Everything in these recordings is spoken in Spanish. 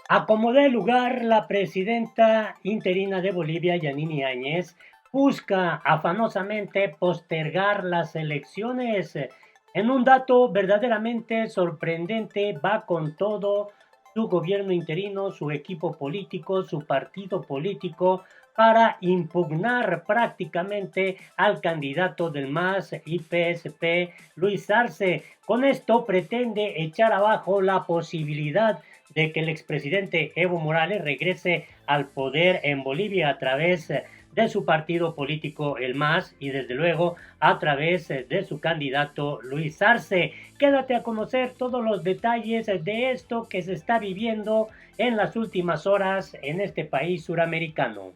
A como dé lugar, la presidenta interina de Bolivia, Yanine Áñez, busca afanosamente postergar las elecciones. En un dato verdaderamente sorprendente, va con todo su gobierno interino, su equipo político, su partido político, para impugnar prácticamente al candidato del MAS y PSP, Luis Arce. Con esto pretende echar abajo la posibilidad de que el expresidente Evo Morales regrese al poder en Bolivia a través de su partido político el MAS y desde luego a través de su candidato Luis Arce. Quédate a conocer todos los detalles de esto que se está viviendo en las últimas horas en este país suramericano.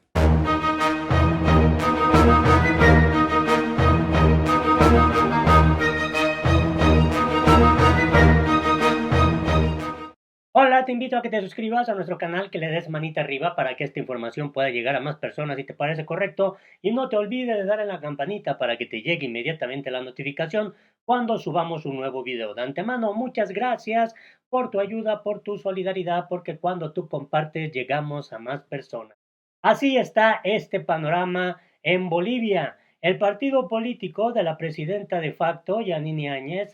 Hola, te invito a que te suscribas a nuestro canal, que le des manita arriba para que esta información pueda llegar a más personas si te parece correcto. Y no te olvides de dar en la campanita para que te llegue inmediatamente la notificación cuando subamos un nuevo video. De antemano, muchas gracias por tu ayuda, por tu solidaridad, porque cuando tú compartes llegamos a más personas. Así está este panorama en Bolivia. El partido político de la presidenta de facto, Yanine Áñez,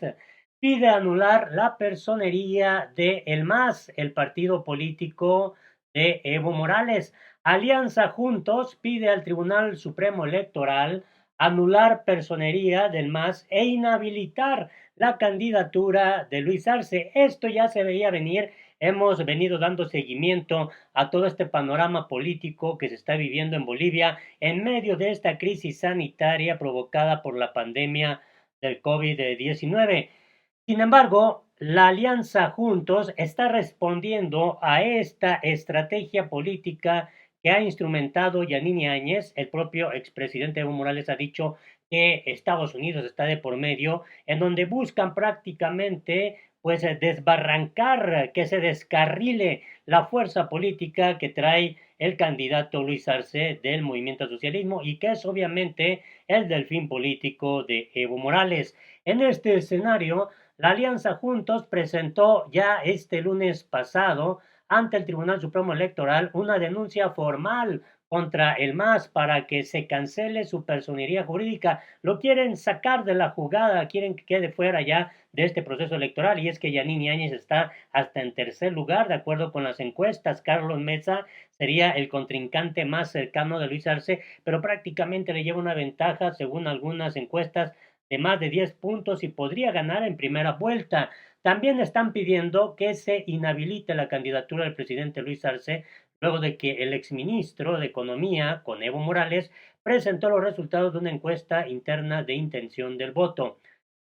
pide anular la personería de El MAS, el partido político de Evo Morales. Alianza Juntos pide al Tribunal Supremo Electoral anular personería del MAS e inhabilitar la candidatura de Luis Arce. Esto ya se veía venir. Hemos venido dando seguimiento a todo este panorama político que se está viviendo en Bolivia en medio de esta crisis sanitaria provocada por la pandemia del COVID-19. Sin embargo, la Alianza Juntos está respondiendo a esta estrategia política que ha instrumentado Yanine Áñez. El propio expresidente Evo Morales ha dicho que Estados Unidos está de por medio, en donde buscan prácticamente pues desbarrancar, que se descarrile la fuerza política que trae el candidato Luis Arce del Movimiento Socialismo y que es obviamente el delfín político de Evo Morales. En este escenario, la Alianza Juntos presentó ya este lunes pasado ante el Tribunal Supremo Electoral una denuncia formal contra el MAS para que se cancele su personería jurídica. Lo quieren sacar de la jugada, quieren que quede fuera ya de este proceso electoral y es que Yanine Áñez está hasta en tercer lugar de acuerdo con las encuestas. Carlos Mesa sería el contrincante más cercano de Luis Arce, pero prácticamente le lleva una ventaja según algunas encuestas de más de 10 puntos y podría ganar en primera vuelta. También están pidiendo que se inhabilite la candidatura del presidente Luis Arce luego de que el exministro de Economía, con Evo Morales, presentó los resultados de una encuesta interna de intención del voto.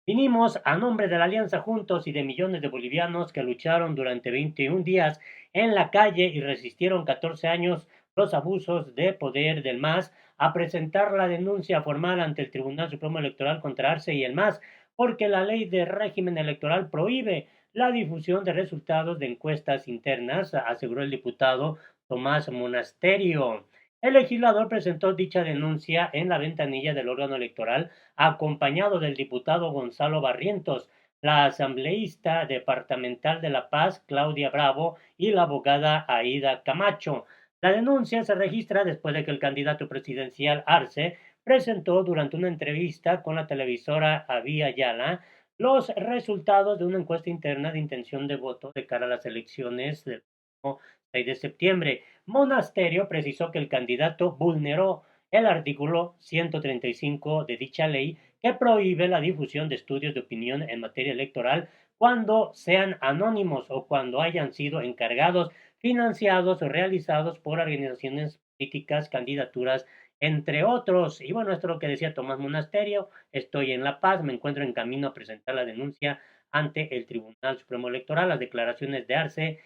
Vinimos a nombre de la Alianza Juntos y de millones de bolivianos que lucharon durante 21 días en la calle y resistieron 14 años los abusos de poder del MAS a presentar la denuncia formal ante el Tribunal Supremo Electoral contra Arce y el MAS, porque la ley de régimen electoral prohíbe la difusión de resultados de encuestas internas, aseguró el diputado Tomás Monasterio. El legislador presentó dicha denuncia en la ventanilla del órgano electoral acompañado del diputado Gonzalo Barrientos, la asambleísta departamental de La Paz, Claudia Bravo, y la abogada Aida Camacho. La denuncia se registra después de que el candidato presidencial Arce presentó durante una entrevista con la televisora Avia Yala los resultados de una encuesta interna de intención de voto de cara a las elecciones del 6 de septiembre. Monasterio precisó que el candidato vulneró el artículo 135 de dicha ley que prohíbe la difusión de estudios de opinión en materia electoral cuando sean anónimos o cuando hayan sido encargados, financiados o realizados por organizaciones políticas, candidaturas, entre otros. Y bueno, esto es lo que decía Tomás Monasterio. Estoy en La Paz, me encuentro en camino a presentar la denuncia ante el Tribunal Supremo Electoral. Las declaraciones de Arce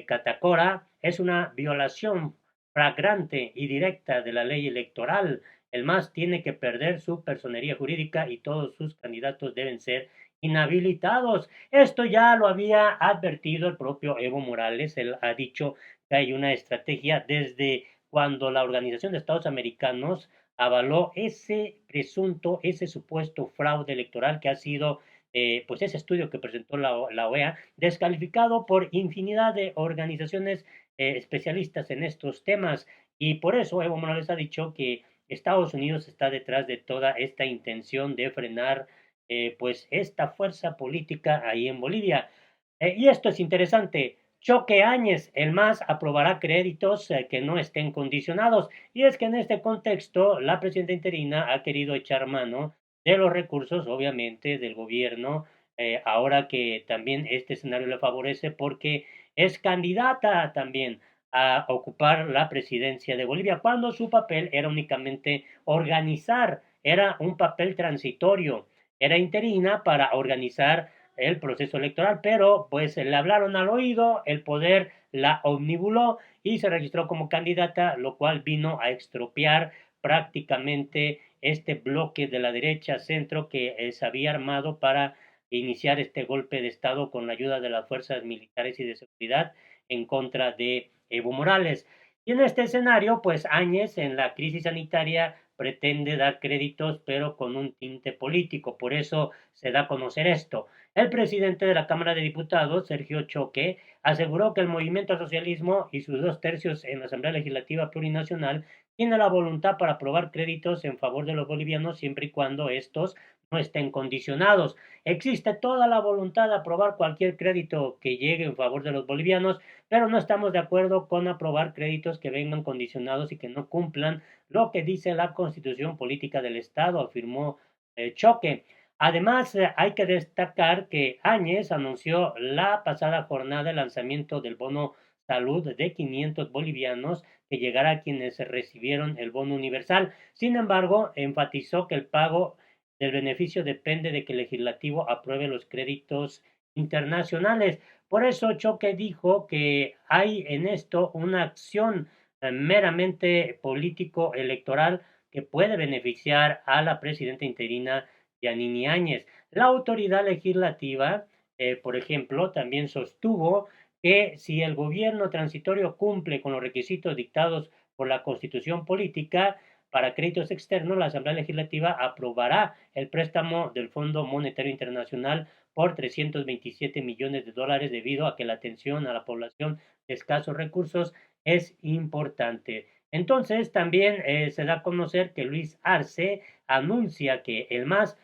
Catacora es una violación flagrante y directa de la ley electoral. El MAS tiene que perder su personería jurídica y todos sus candidatos deben ser inhabilitados. Esto ya lo había advertido el propio Evo Morales. Él ha dicho que hay una estrategia desde cuando la Organización de Estados Americanos avaló ese presunto, ese supuesto fraude electoral que ha sido pues ese estudio que presentó la OEA, descalificado por infinidad de organizaciones especialistas en estos temas. Y por eso Evo Morales ha dicho que Estados Unidos está detrás de toda esta intención de frenar pues esta fuerza política ahí en Bolivia. Y esto es interesante. Choque Áñez, el MAS, aprobará créditos que no estén condicionados. Y es que en este contexto, la presidenta interina ha querido echar mano de los recursos, obviamente, del gobierno, ahora que también este escenario le favorece porque es candidata también a ocupar la presidencia de Bolivia, cuando su papel era únicamente organizar, era un papel transitorio, era interina para organizar el proceso electoral, pero pues le hablaron al oído, el poder la omnibuló y se registró como candidata, lo cual vino a extropiar prácticamente este bloque de la derecha centro que se había armado para iniciar este golpe de Estado con la ayuda de las fuerzas militares y de seguridad en contra de Evo Morales. Y en este escenario, pues Áñez en la crisis sanitaria pretende dar créditos, pero con un tinte político. Por eso se da a conocer esto. El presidente de la Cámara de Diputados, Sergio Choque, aseguró que el movimiento socialismo y sus 2/3 en la Asamblea Legislativa Plurinacional tiene la voluntad para aprobar créditos en favor de los bolivianos siempre y cuando estos no estén condicionados. Existe toda la voluntad de aprobar cualquier crédito que llegue en favor de los bolivianos, pero no estamos de acuerdo con aprobar créditos que vengan condicionados y que no cumplan lo que dice la Constitución Política del Estado, afirmó Choque. Además, hay que destacar que Áñez anunció la pasada jornada el lanzamiento del bono salud de 500 bolivianos que llegará a quienes recibieron el bono universal. Sin embargo, enfatizó que el pago del beneficio depende de que el legislativo apruebe los créditos internacionales. Por eso Choque dijo que hay en esto una acción meramente político-electoral que puede beneficiar a la presidenta interina Yanini Áñez. La autoridad legislativa, por ejemplo, también sostuvo que si el gobierno transitorio cumple con los requisitos dictados por la Constitución Política para créditos externos, la Asamblea Legislativa aprobará el préstamo del Fondo Monetario Internacional por 327 millones de dólares debido a que la atención a la población de escasos recursos es importante. Entonces, también se da a conocer que Luis Arce anuncia que el MAS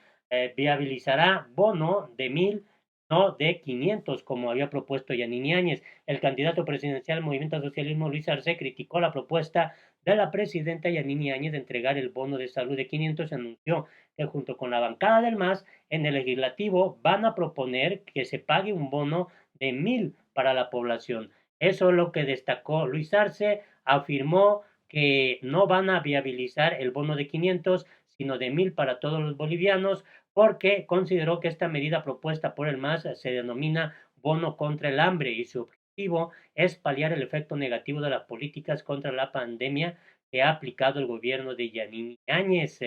viabilizará bono de 1,000, no de 500, como había propuesto Yanini Áñez. El candidato presidencial del Movimiento al Socialismo, Luis Arce, criticó la propuesta de la presidenta Yanini Áñez de entregar el bono de salud de 500 y anunció que junto con la bancada del MAS en el legislativo van a proponer que se pague un bono de 1,000 para la población. Eso es lo que destacó Luis Arce, afirmó que no van a viabilizar el bono de 500, sino de 1,000 para todos los bolivianos, porque consideró que esta medida propuesta por el MAS se denomina bono contra el hambre y su objetivo es paliar el efecto negativo de las políticas contra la pandemia que ha aplicado el gobierno de Yanini Áñez.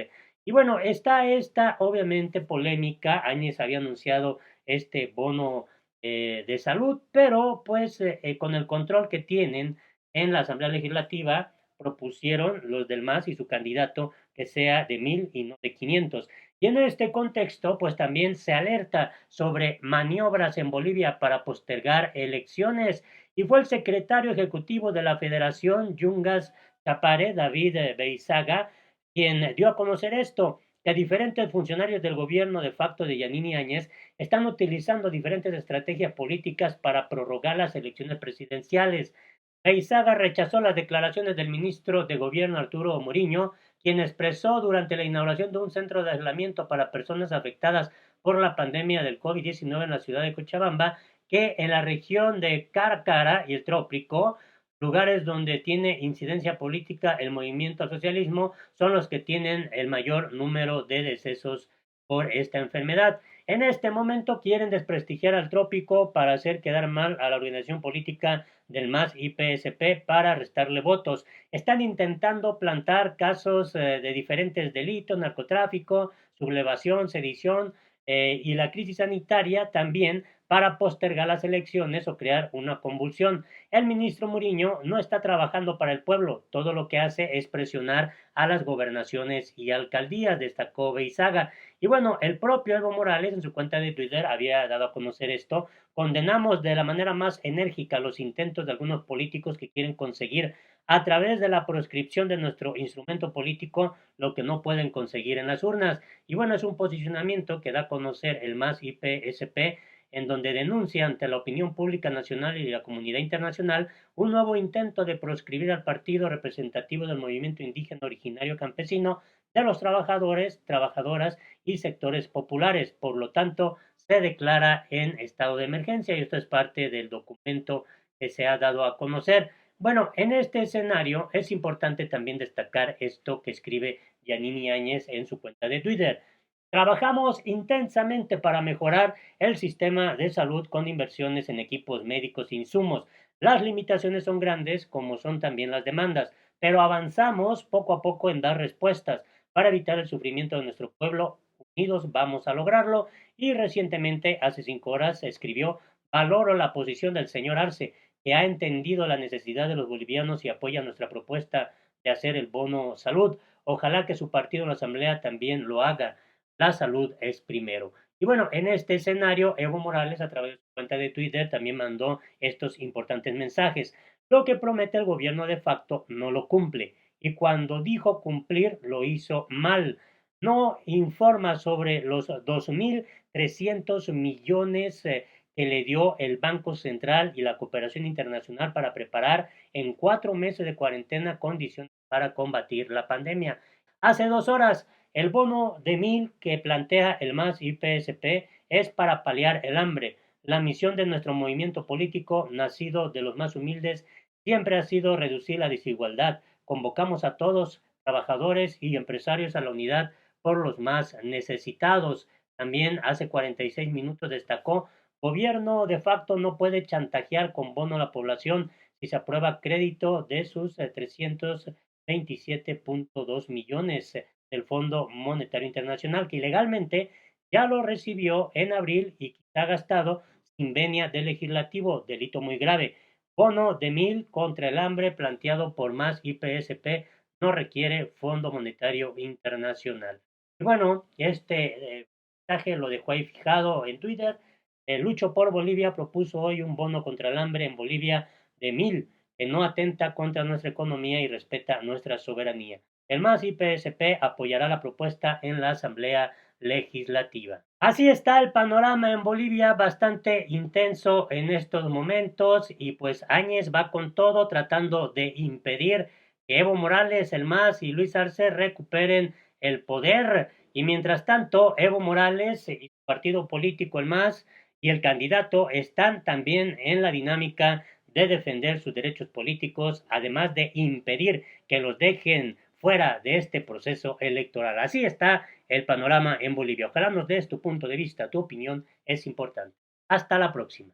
Y bueno, está esta obviamente polémica. Áñez había anunciado este bono de salud, pero pues con el control que tienen en la Asamblea Legislativa, propusieron los del MAS y su candidato que sea de 1,000 y no de 500. Y en este contexto, pues también se alerta sobre maniobras en Bolivia para postergar elecciones. Y fue el secretario ejecutivo de la Federación Yungas Chapare, David Beizaga, quien dio a conocer esto, que diferentes funcionarios del gobierno de facto de Yanini Áñez están utilizando diferentes estrategias políticas para prorrogar las elecciones presidenciales. Beizaga rechazó las declaraciones del ministro de Gobierno Arturo Muriño, quien expresó durante la inauguración de un centro de aislamiento para personas afectadas por la pandemia del COVID-19 en la ciudad de Cochabamba, que en la región de Carcara y el Trópico, lugares donde tiene incidencia política el movimiento al socialismo, son los que tienen el mayor número de decesos por esta enfermedad. En este momento quieren desprestigiar al Trópico para hacer quedar mal a la organización política del MAS y PSP para restarle votos. Están intentando plantar casos de diferentes delitos, narcotráfico, sublevación, sedición y la crisis sanitaria también para postergar las elecciones o crear una convulsión. El ministro Muriño no está trabajando para el pueblo, todo lo que hace es presionar a las gobernaciones y alcaldías, destacó Beizaga. Y bueno, el propio Evo Morales en su cuenta de Twitter había dado a conocer esto. Condenamos de la manera más enérgica los intentos de algunos políticos que quieren conseguir a través de la proscripción de nuestro instrumento político lo que no pueden conseguir en las urnas. Y bueno, es un posicionamiento que da a conocer el MAS IPSP, en donde denuncia ante la opinión pública nacional y la comunidad internacional un nuevo intento de proscribir al partido representativo del movimiento indígena originario campesino, de los trabajadores, trabajadoras y sectores populares. Por lo tanto, se declara en estado de emergencia y esto es parte del documento que se ha dado a conocer. Bueno, en este escenario es importante también destacar esto que escribe Yanini Áñez en su cuenta de Twitter. Trabajamos intensamente para mejorar el sistema de salud con inversiones en equipos médicos e insumos. Las limitaciones son grandes, como son también las demandas, pero avanzamos poco a poco en dar respuestas para evitar el sufrimiento de nuestro pueblo. Unidos vamos a lograrlo. Y recientemente, hace 5 horas, escribió: valoro la posición del señor Arce, que ha entendido la necesidad de los bolivianos y apoya nuestra propuesta de hacer el bono salud. Ojalá que su partido en la Asamblea también lo haga. La salud es primero. Y bueno, en este escenario, Evo Morales, a través de su cuenta de Twitter, también mandó estos importantes mensajes. Lo que promete el gobierno de facto no lo cumple. Y cuando dijo cumplir, lo hizo mal. No informa sobre los 2.300 millones que le dio el Banco Central y la Cooperación Internacional para preparar en 4 meses de cuarentena condiciones para combatir la pandemia. Hace 2 horas, el bono de 1.000 que plantea el MAS IPSP es para paliar el hambre. La misión de nuestro movimiento político, nacido de los más humildes, siempre ha sido reducir la desigualdad. Convocamos a todos, trabajadores y empresarios, a la unidad por los más necesitados. También hace 46 minutos destacó: gobierno de facto no puede chantajear con bono a la población si se aprueba crédito de sus 327.2 millones del Fondo Monetario Internacional, que ilegalmente ya lo recibió en abril y que ha gastado sin venia del legislativo, delito muy grave. Bono de 1.000 contra el hambre planteado por MAS IPSP no requiere Fondo Monetario Internacional. Y bueno, este mensaje lo dejó ahí fijado en Twitter. Lucho por Bolivia propuso hoy un bono contra el hambre en Bolivia de 1.000, que no atenta contra nuestra economía y respeta nuestra soberanía. El MAS IPSP apoyará la propuesta en la Asamblea Legislativa. Así está el panorama en Bolivia, bastante intenso en estos momentos, y pues Áñez va con todo tratando de impedir que Evo Morales, el MAS y Luis Arce recuperen el poder. Y mientras tanto, Evo Morales y su partido político, el MAS, y el candidato están también en la dinámica de defender sus derechos políticos, además de impedir que los dejen fuera de este proceso electoral. Así está el panorama en Bolivia. Ojalá nos des tu punto de vista, tu opinión es importante. Hasta la próxima.